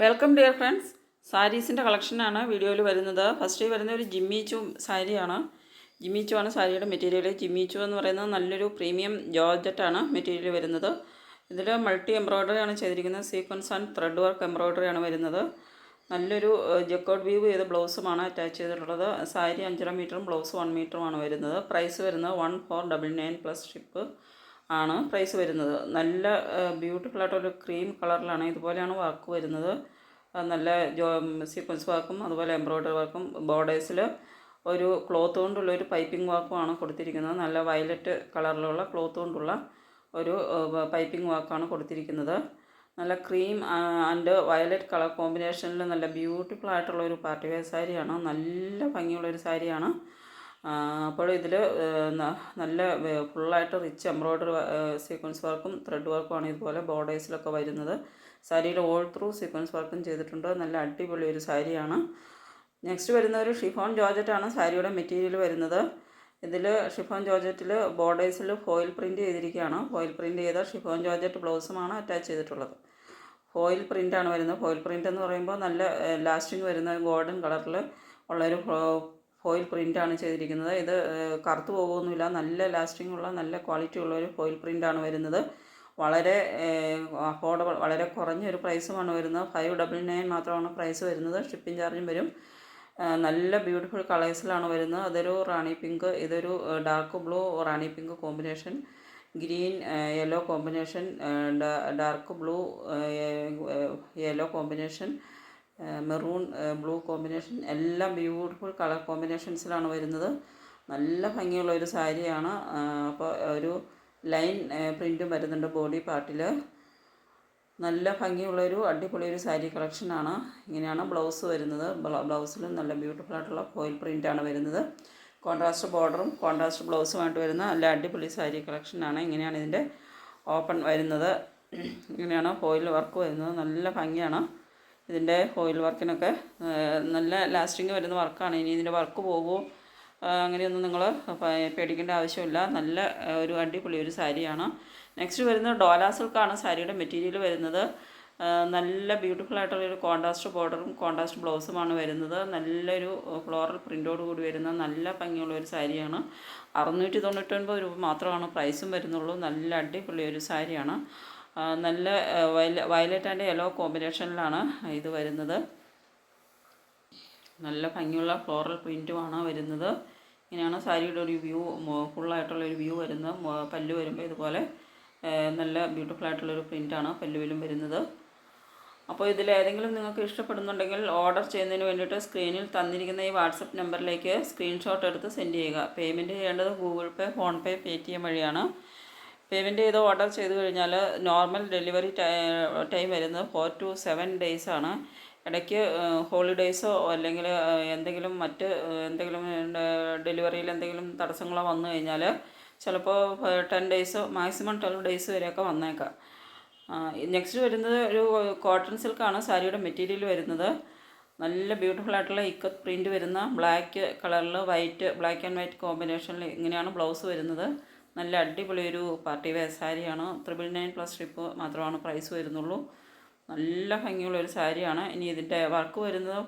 Welcome dear friends. സാരീസിൻ്റെ കളക്ഷനാണ് വീഡിയോയിൽ വരുന്നത്. ഫസ്റ്റ് വരുന്ന ഒരു ജിമ്മിച്ചു സാരിയാണ്. ജിമ്മിച്ചു ആണ് സാരിയുടെ മെറ്റീരിയൽ. ജിമ്മിച്ചു എന്ന് പറയുന്നത് നല്ലൊരു പ്രീമിയം ജോർജറ്റാണ് മെറ്റീരിയൽ വരുന്നത്. ഇതിൽ മൾട്ടി എംബ്രോയ്ഡറി ആണ് ചെയ്തിരിക്കുന്നത്. Sequence and thread work embroidery ആണ് വരുന്നത്. നല്ലൊരു ജക്കോട്ട് വീവ് ചെയ്ത ബ്ലൗസുമാണ് അറ്റാച്ച് ചെയ്തിട്ടുള്ളത്. സാരി 5.5 മീറ്ററും ബ്ലൗസ് 1 മീറ്ററുമാണ് വരുന്നത്. പ്രൈസ് വരുന്നത് 1499 പ്ലസ് ഷിപ്പ് ആണ് പ്രൈസ് വരുന്നത്. നല്ല ബ്യൂട്ടിഫുൾ ആയിട്ടൊരു ക്രീം കളറിലാണ്. ഇതുപോലെയാണ് വർക്ക് വരുന്നത്. നല്ല സീക്വൻസ് വർക്കും അതുപോലെ എംബ്രോയ്ഡറി വർക്കും ബോർഡേഴ്സിൽ ഒരു ക്ലോത്ത് കൊണ്ടുള്ളൊരു പൈപ്പിംഗ് വർക്കുമാണ് കൊടുത്തിരിക്കുന്നത്. നല്ല വയലറ്റ് കളറിലുള്ള ക്ലോത്ത് കൊണ്ടുള്ള ഒരു പൈപ്പിംഗ് വർക്കാണ് കൊടുത്തിരിക്കുന്നത്. നല്ല ക്രീം ആൻഡ് വയലറ്റ് കളർ കോമ്പിനേഷനിൽ നല്ല ബ്യൂട്ടിഫുൾ ആയിട്ടുള്ള ഒരു പാർട്ടി വെയർ സാരിയാണ്. നല്ല ഭംഗിയുള്ളൊരു സാരിയാണ്. അപ്പോൾ ഇതിൽ നല്ല ഫുള്ളായിട്ട് റിച്ച് എംബ്രോയ്ഡറി സീക്വൻസ് വർക്കും ത്രെഡ് വർക്കുമാണ് ഇതുപോലെ ബോർഡേഴ്സിലൊക്കെ വരുന്നത്. സാരിയിൽ ഓൾ ത്രൂ സീക്വൻസ് വർക്കും ചെയ്തിട്ടുണ്ട്. നല്ല അടിപൊളി ഒരു സാരിയാണ്. നെക്സ്റ്റ് വരുന്ന ഒരു ഷിഫോൺ ജോർജറ്റാണ് സാരിയുടെ മെറ്റീരിയൽ വരുന്നത്. ഇതിൽ ഷിഫോൺ ജോർജറ്റിൽ ബോർഡേഴ്സിൽ ഫോയിൽ പ്രിൻറ്റ് ചെയ്തിരിക്കുകയാണ്. ഫോയിൽ പ്രിൻറ്റ് ചെയ്ത ഷിഫോൺ ജോർജറ്റ് ബ്ലൗസുമാണ് അറ്റാച്ച് ചെയ്തിട്ടുള്ളത്. ഫോയിൽ പ്രിൻ്റാണ് വരുന്നത്. ഫോയിൽ പ്രിൻ്റ് എന്ന് പറയുമ്പോൾ നല്ല ലാസ്റ്റിങ് വരുന്ന ഗോൾഡൻ കളറിൽ ഉള്ളൊരു ഫോയിൽ പ്രിൻ്റാണ് ചെയ്തിരിക്കുന്നത്. ഇത് കറുത്ത് പോകുന്നില്ല. നല്ല ലാസ്റ്റിംഗ് ഉള്ള നല്ല ക്വാളിറ്റി ഉള്ള ഒരു ഫോയിൽ പ്രിൻ്റാണ് വരുന്നത്. വളരെ അഫോർഡബിൾ, വളരെ കുറഞ്ഞൊരു പ്രൈസുമാണ് വരുന്നത്. 599 മാത്രമാണ് പ്രൈസ് വരുന്നത്. ഷിപ്പിംഗ് ചാർജും വരും. നല്ല ബ്യൂട്ടിഫുൾ കളേഴ്സിലാണ് വരുന്നത്. അതൊരു റാണി പിങ്ക്, ഇതൊരു dark blue rani pink combination, green yellow combination, dark blue yellow combination, maroon blue combination, എല്ലാം ബ്യൂട്ടിഫുൾ കളർ കോമ്പിനേഷൻസിലാണ് വരുന്നത്. നല്ല ഭംഗിയുള്ള ഒരു സാരിയാണ്. അപ്പോൾ ഒരു ലൈൻ പ്രിൻറ്റും വരുന്നുണ്ട് ബോഡി പാർട്ടിൽ. നല്ല ഭംഗിയുള്ളൊരു അടിപൊളി ഒരു സാരി കളക്ഷനാണ്. ഇങ്ങനെയാണ് ബ്ലൗസ് വരുന്നത്. ബ്ലൗസിലും നല്ല ബ്യൂട്ടിഫുൾ ആയിട്ടുള്ള ഫോയിൽ പ്രിൻ്റാണ് വരുന്നത്. കോൺട്രാസ്റ്റ് ബോർഡറും കോൺട്രാസ്റ്റ് ബ്ലൗസുമായിട്ട് വരുന്ന നല്ല അടിപൊളി സാരി കളക്ഷനാണ്. ഇങ്ങനെയാണ് ഇതിൻ്റെ ഓപ്പൺ വരുന്നത്. ഇങ്ങനെയാണ് ഫോയിൽ വർക്ക് വരുന്നത്. നല്ല ഭംഗിയാണ്. ഇതിൻ്റെ ഫോയിൽ വർക്കിനൊക്കെ നല്ല ലാസ്റ്റിങ് വരുന്ന വർക്കാണ്. ഇനി ഇതിൻ്റെ വർക്ക് പോകുമോ അങ്ങനെയൊന്നും നിങ്ങൾ പേടിക്കേണ്ട ആവശ്യമില്ല. നല്ല ഒരു അടിപൊളി ഒരു സാരിയാണ്. നെക്സ്റ്റ് വരുന്നത് ഡോല സിൽക്കാണ് സാരിയുടെ മെറ്റീരിയൽ വരുന്നത്. നല്ല ബ്യൂട്ടിഫുൾ ആയിട്ടുള്ളൊരു കോൺട്രാസ്റ്റ് ബോർഡറും കോൺട്രാസ്റ്റ് ബ്ലൗസുമാണ് വരുന്നത്. നല്ലൊരു ഫ്ലോറൽ പ്രിൻ്റോട് കൂടി വരുന്ന നല്ല ഭംഗിയുള്ള ഒരു സാരിയാണ്. 699 രൂപ മാത്രമാണ് പ്രൈസും വരുന്നുള്ളൂ. നല്ല അടിപൊളി ഒരു സാരിയാണ്. നല്ല വയലറ്റ് ആൻഡ് യെല്ലോ കോമ്പിനേഷനിലാണ് ഇത് വരുന്നത്. നല്ല ഭംഗിയുള്ള ഫ്ലോറൽ പ്രിൻറ്റുമാണ് വരുന്നത്. ഇങ്ങനെയാണ് സാരിയുടെ ഒരു വ്യൂ, ഫുള്ളായിട്ടുള്ളൊരു വ്യൂ വരുന്നത്. പല്ലു വരുമ്പോൾ ഇതുപോലെ നല്ല ബ്യൂട്ടിഫുൾ ആയിട്ടുള്ളൊരു പ്രിൻ്റാണ് പല്ലുവിലും വരുന്നത്. അപ്പോൾ ഇതിലേതെങ്കിലും നിങ്ങൾക്ക് ഇഷ്ടപ്പെടുന്നുണ്ടെങ്കിൽ ഓർഡർ ചെയ്യുന്നതിന് വേണ്ടിയിട്ട് സ്ക്രീനിൽ തന്നിരിക്കുന്ന ഈ വാട്സപ്പ് നമ്പറിലേക്ക് സ്ക്രീൻഷോട്ട് എടുത്ത് സെൻഡ് ചെയ്യുക. പേയ്മെൻറ്റ് ചെയ്യേണ്ടത് ഗൂഗിൾ പേ, ഫോൺപേ, പേടിഎം വഴിയാണ്. പേയ്മെൻറ്റ് ചെയ്ത് ഓർഡർ ചെയ്ത് കഴിഞ്ഞാൽ നോർമൽ ഡെലിവറി ടൈം വരുന്നത് 4 to 7 days ആണ്. ഇടയ്ക്ക് ഹോളിഡേയ്സോ അല്ലെങ്കിൽ എന്തെങ്കിലും മറ്റ് എന്തെങ്കിലും ഡെലിവറിയിൽ എന്തെങ്കിലും തടസ്സങ്ങളോ വന്നു കഴിഞ്ഞാൽ ചിലപ്പോൾ 10 days മാക്സിമം 12 days വരെയൊക്കെ വന്നേക്കാം. നെക്സ്റ്റ് വരുന്നത് ഒരു കോട്ടൺ സിൽക്കാണ് സാരിയുടെ മെറ്റീരിയൽ വരുന്നത്. നല്ല ബ്യൂട്ടിഫുൾ ആയിട്ടുള്ള ഇക്കത്ത് പ്രിൻറ്റ് വരുന്ന ബ്ലാക്ക് കളറിൽ ബ്ലാക്ക് ആൻഡ് വൈറ്റ് കോമ്പിനേഷനിൽ ഇങ്ങനെയാണ് ബ്ലൗസ് വരുന്നത്. നല്ല അടിപൊളി ഒരു പാർട്ടി വെയർ സാരിയാണ്. 999 പ്ലസ് ഷിപ്പ് മാത്രമാണ് പ്രൈസ് വരുന്നുള്ളൂ. നല്ല ഭംഗിയുള്ള ഒരു സാരിയാണ്. ഇനി ഇതിൻ്റെ വർക്ക് വരുന്നത്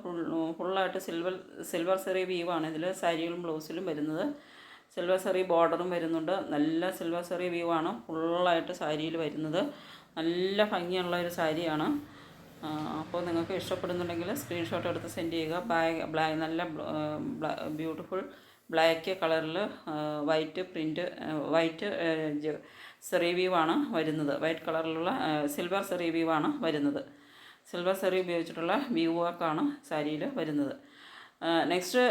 ഫുള്ളായിട്ട് സിൽവർ സെറി വീവാണ് ഇതിൽ സാരിയിലും ബ്ലൗസിലും വരുന്നത്. സിൽവർ സെറി ബോർഡറും വരുന്നുണ്ട്. നല്ല സിൽവർ സെറി വീവാണ് ഫുള്ളായിട്ട് സാരിയിൽ വരുന്നത്. നല്ല ഭംഗിയുള്ള ഒരു സാരിയാണ്. അപ്പോൾ നിങ്ങൾക്ക് ഇഷ്ടപ്പെടുന്നുണ്ടെങ്കിൽ സ്ക്രീൻഷോട്ട് എടുത്ത് സെൻഡ് ചെയ്യുക. നല്ല ബ്യൂട്ടിഫുൾ ബ്ലാക്ക് കളറിൽ വൈറ്റ് സെറി വീവാണ് വരുന്നത്. വൈറ്റ് കളറിലുള്ള സിൽവർ സെറി വീവാണ് വരുന്നത്. സിൽവർ സെറി ഉപയോഗിച്ചിട്ടുള്ള വ്യൂ വർക്കാണ് സാരിയിൽ വരുന്നത്. നെക്സ്റ്റ്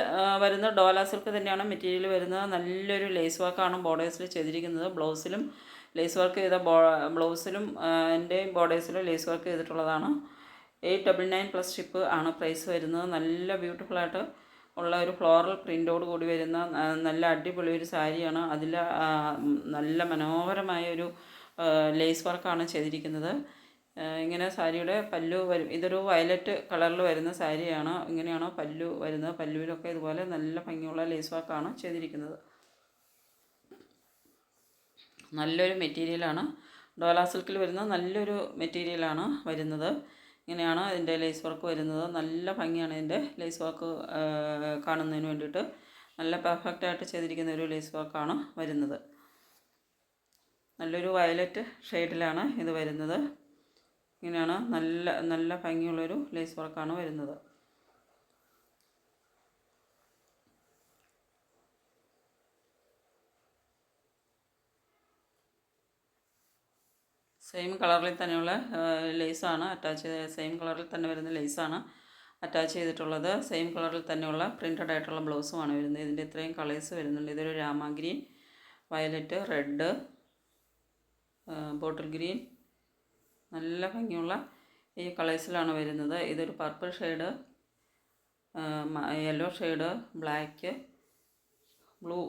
വരുന്ന ഡോല സിൽക്ക് തന്നെയാണ് മെറ്റീരിയൽ വരുന്നത്. നല്ലൊരു ലേസ് വർക്കാണ് ബോർഡേഴ്സിൽ ചെയ്തിരിക്കുന്നത്. ബ്ലൗസിലും ലേസ് വർക്ക് ചെയ്ത ബ്ലൗസിലും എൻ്റെയും ബോർഡേഴ്സിലും ലേസ് വർക്ക് ചെയ്തിട്ടുള്ളതാണ്. 899 പ്ലസ് ഷിപ്പ് ആണ് പ്രൈസ് വരുന്നത്. നല്ല ബ്യൂട്ടിഫുള്ളായിട്ട് ഉള്ള ഒരു ഫ്ലോറൽ പ്രിൻ്റോട് കൂടി വരുന്ന നല്ല അടിപൊളി ഒരു സാരിയാണ്. അതിൽ നല്ല മനോഹരമായ ഒരു ലേസ് വർക്കാണ് ചെയ്തിരിക്കുന്നത്. ഇങ്ങനെ സാരിയുടെ പല്ലു വരും. ഇതൊരു വയലറ്റ് കളറിൽ വരുന്ന സാരിയാണ്. ഇങ്ങനെയാണ് പല്ലു വരുന്നത്. പല്ലുവിലൊക്കെ ഇതുപോലെ നല്ല ഭംഗിയുള്ള ലേസ് വർക്കാണ് ചെയ്തിരിക്കുന്നത്. നല്ലൊരു മെറ്റീരിയലാണ്. ഡോല സിൽക്കിൽ വരുന്ന നല്ലൊരു മെറ്റീരിയലാണ് വരുന്നത്. ഇങ്ങനെയാണ് ഇതിൻ്റെ ലേസ് വർക്ക് വരുന്നത്. നല്ല ഭംഗിയാണ് ഇതിൻ്റെ ലേസ് വർക്ക് കാണുന്നതിന് വേണ്ടിയിട്ട്. നല്ല പെർഫെക്റ്റായിട്ട് ചെയ്തിരിക്കുന്ന ഒരു ലേസ് വർക്കാണ് വരുന്നത്. നല്ലൊരു വയലറ്റ് ഷെയ്ഡിലാണ് ഇത് വരുന്നത്. ഇങ്ങനെയാണ് നല്ല ഭംഗിയുള്ളൊരു ലേസ് വർക്കാണ് വരുന്നത്. സെയിം കളറിൽ തന്നെയുള്ള ലേസാണ് സെയിം കളറിൽ തന്നെ വരുന്ന ലേസാണ് അറ്റാച്ച് ചെയ്തിട്ടുള്ളത്. സെയിം കളറിൽ തന്നെയുള്ള പ്രിൻറ്റഡ് ആയിട്ടുള്ള ബ്ലൗസുമാണ് വരുന്നത്. ഇതിൻ്റെ ഇത്രയും കളേഴ്സ് വരുന്നുണ്ട്. ഇതൊരു Rama green, violet, red, bottle green, നല്ല ഭംഗിയുള്ള ഈ കളേഴ്സിലാണ് വരുന്നത്. ഇതൊരു purple shade, yellow shade, black, blue,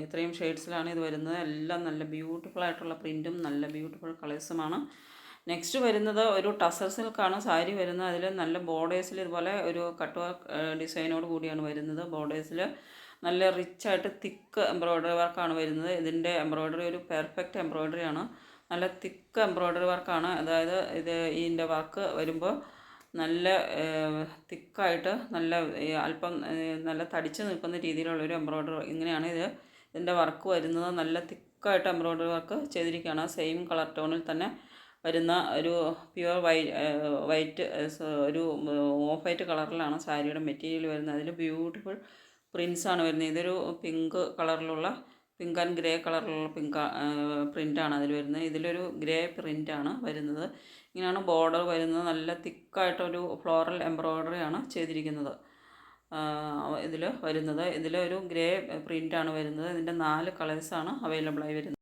ഇത്രയും ഷെയ്ഡ്സിലാണ് ഇത് വരുന്നത്. എല്ലാം നല്ല ബ്യൂട്ടിഫുൾ ആയിട്ടുള്ള പ്രിൻറ്റും നല്ല ബ്യൂട്ടിഫുൾ കളേഴ്സുമാണ്. നെക്സ്റ്റ് വരുന്നത് ഒരു ടസർ സിൽക്കാണ് സാരി വരുന്നത്. അതിൽ നല്ല ബോർഡേഴ്സിൽ ഇതുപോലെ ഒരു കട്ട് വർക്ക് ഡിസൈനോട് കൂടിയാണ് വരുന്നത്. ബോർഡേഴ്സിൽ നല്ല റിച്ചായിട്ട് തിക്ക് എംബ്രോയ്ഡറി വർക്കാണ് വരുന്നത്. ഇതിൻ്റെ എംബ്രോയ്ഡറി ഒരു പെർഫെക്റ്റ് എംബ്രോയ്ഡറിയാണ്. നല്ല തിക്ക് എംബ്രോയ്ഡറി വർക്കാണ്. അതായത് ഇതിൻ്റെ വർക്ക് വരുമ്പോൾ നല്ല തിക്കായിട്ട് നല്ല അല്പം നല്ല തടിച്ച് നിൽക്കുന്ന രീതിയിലുള്ളൊരു എംബ്രോയ്ഡറി. ഇങ്ങനെയാണ് ഇതിൻ്റെ വർക്ക് വരുന്നത്. നല്ല തിക്കായിട്ട് എംബ്രോയ്ഡറി വർക്ക് ചെയ്തിരിക്കുകയാണ്. സെയിം കളർ ടോണിൽ തന്നെ വരുന്ന ഒരു പ്യുവർ വൈറ്റ് ഒരു ഓഫ് വൈറ്റ് കളറിലാണ് സാരിയുടെ മെറ്റീരിയൽ വരുന്നത്. അതിൽ ബ്യൂട്ടിഫുൾ പ്രിൻസാണ് വരുന്നത്. ഇതൊരു പിങ്ക് കളറിലുള്ള പിങ്ക് ആൻഡ് ഗ്രേ കളറിലുള്ള പ്രിൻ്റാണ് അതിൽ വരുന്നത്. ഇതിലൊരു ഗ്രേ പ്രിൻ്റാണ് വരുന്നത്. ഇങ്ങനെയാണ് ബോർഡർ വരുന്നത്. നല്ല തിക്കായിട്ടൊരു ഫ്ലോറൽ എംബ്രോയ്ഡറിയാണ് ചെയ്തിരിക്കുന്നത് ഇതിൽ വരുന്നത്. ഇതിലൊരു ഗ്രേ പ്രിൻ്റാണ് വരുന്നത്. ഇതിൻ്റെ 4 കളേഴ്സാണ് അവൈലബിളായി വരുന്നത്.